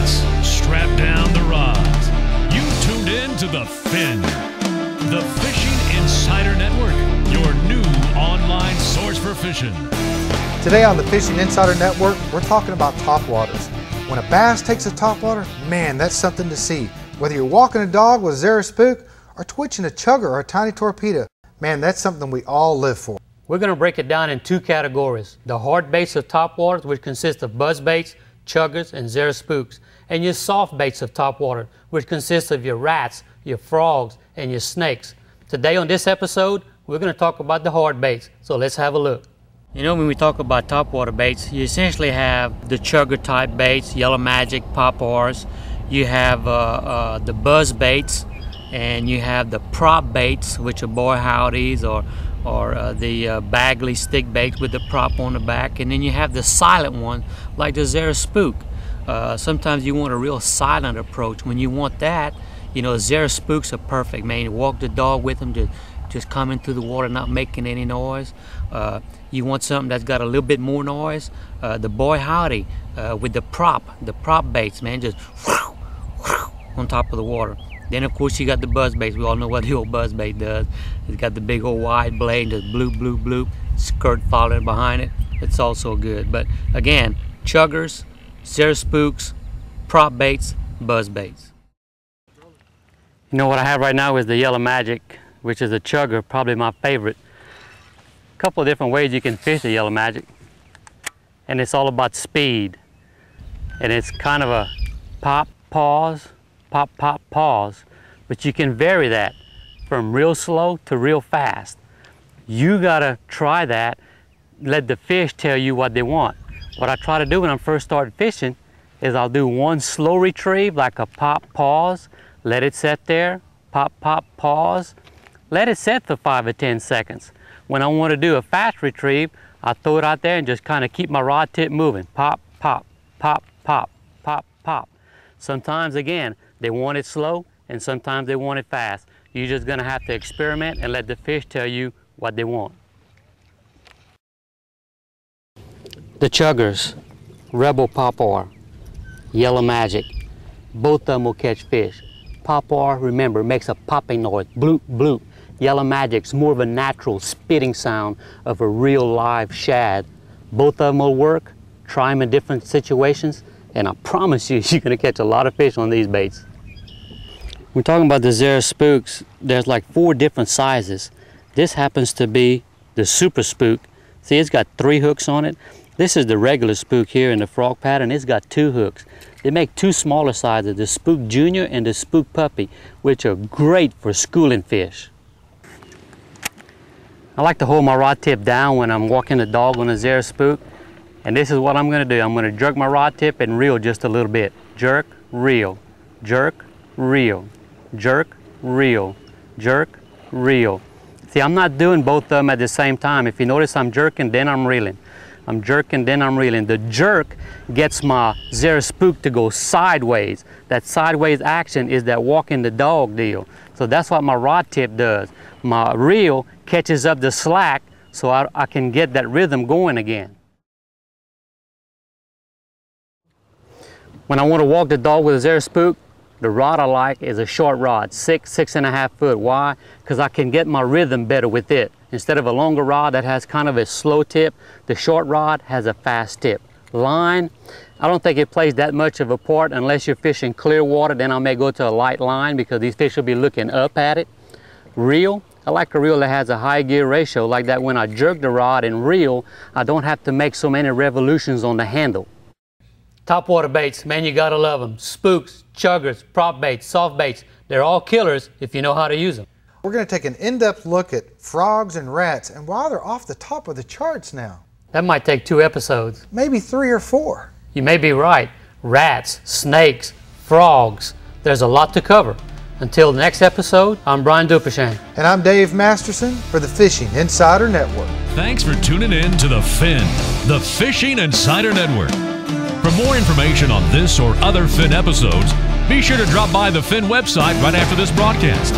nets, strap down the rods. You tuned in to The Fin, the Fishing Insider Network, your new online source for fishing. Today on the Fishing Insider Network, we're talking about topwaters. When a bass takes a topwater, man, that's something to see. Whether you're walking a dog with a Zara spook or twitching a chugger or a tiny torpedo, man, that's something we all live for. We're going to break it down in two categories. The hard baits of topwaters, which consist of buzz baits, chuggers, and Zara spooks, and your soft baits of topwater, which consists of your rats, your frogs, and your snakes. Today on this episode, we're going to talk about the hard baits, so let's have a look. You know, when we talk about topwater baits, you essentially have the chugger type baits, yellow magic, poppers. You have the buzz baits, and you have the prop baits, which are boy howdies or the Bagley stick baits with the prop on the back, and then you have the silent one like the Zara spook. Sometimes you want a real silent approach. When you want that, you know, Zara spooks are perfect, man. You walk the dog with them, just coming through the water, not making any noise. You want something that's got a little bit more noise. The boy howdy with the prop baits, man, just on top of the water. Then of course you got the buzz baits. We all know what the old buzz bait does. It's got the big old wide blade, just bloop, bloop, bloop, skirt following behind it. It's also good. But again, chuggers, Zara spooks, prop baits, buzz baits. You know what I have right now is the yellow magic, which is a chugger, probably my favorite. A couple of different ways you can fish the yellow magic, and it's all about speed. And it's kind of a pop, pause, pop, pop, pause, but you can vary that from real slow to real fast. You gotta try that, let the fish tell you what they want. What I try to do when I'm first starting fishing is I'll do one slow retrieve, like a pop, pause, let it set there, pop, pop, pause, let it set for 5 or 10 seconds. When I want to do a fast retrieve, I throw it out there and just kind of keep my rod tip moving, pop, pop, pop, pop, pop, pop. Sometimes, again, they want it slow, and sometimes they want it fast. You're just gonna have to experiment and let the fish tell you what they want. The chuggers, Rebel Popper, Yellow Magic, both of them will catch fish. Popper, remember, makes a popping noise, bloop, bloop. Yellow Magic's more of a natural spitting sound of a real live shad. Both of them will work. Try them in different situations, and I promise you, you're gonna catch a lot of fish on these baits. We're talking about the Zara spooks. There's like 4 different sizes. This happens to be the super spook. See, it's got 3 hooks on it. This is the regular spook here in the frog pattern. It's got 2 hooks. They make 2 smaller sizes, the Spook Junior and the Spook Puppy, which are great for schooling fish. I like to hold my rod tip down when I'm walking the dog on a Zara spook. And this is what I'm gonna do. I'm gonna jerk my rod tip and reel just a little bit. Jerk, reel, jerk, reel, jerk, reel, jerk, reel. See, I'm not doing both of them at the same time. If you notice, I'm jerking, then I'm reeling. I'm jerking, then I'm reeling. The jerk gets my Zara spook to go sideways. That sideways action is that walking the dog deal. So that's what my rod tip does. My reel catches up the slack so I can get that rhythm going again. When I want to walk the dog with a Zara spook, the rod I like is a short rod, 6.5 foot. Why? Because I can get my rhythm better with it. Instead of a longer rod that has kind of a slow tip, the short rod has a fast tip. Line, I don't think it plays that much of a part unless you're fishing clear water. Then I may go to a light line because these fish will be looking up at it. Reel, I like a reel that has a high gear ratio, like that when I jerk the rod and reel, I don't have to make so many revolutions on the handle. Topwater baits, man, you gotta love them. Spooks, chuggers, prop baits, soft baits, they're all killers if you know how to use them. We're going to take an in-depth look at frogs and rats, and why they're off the top of the charts now. That might take 2 episodes. Maybe 3 or 4. You may be right. Rats, snakes, frogs, there's a lot to cover. Until the next episode, I'm Brian Dupershane. And I'm Dave Masterson for the Fishing Insider Network. Thanks for tuning in to The Fin, the Fishing Insider Network. For more information on this or other Fin episodes, be sure to drop by the Fin website right after this broadcast.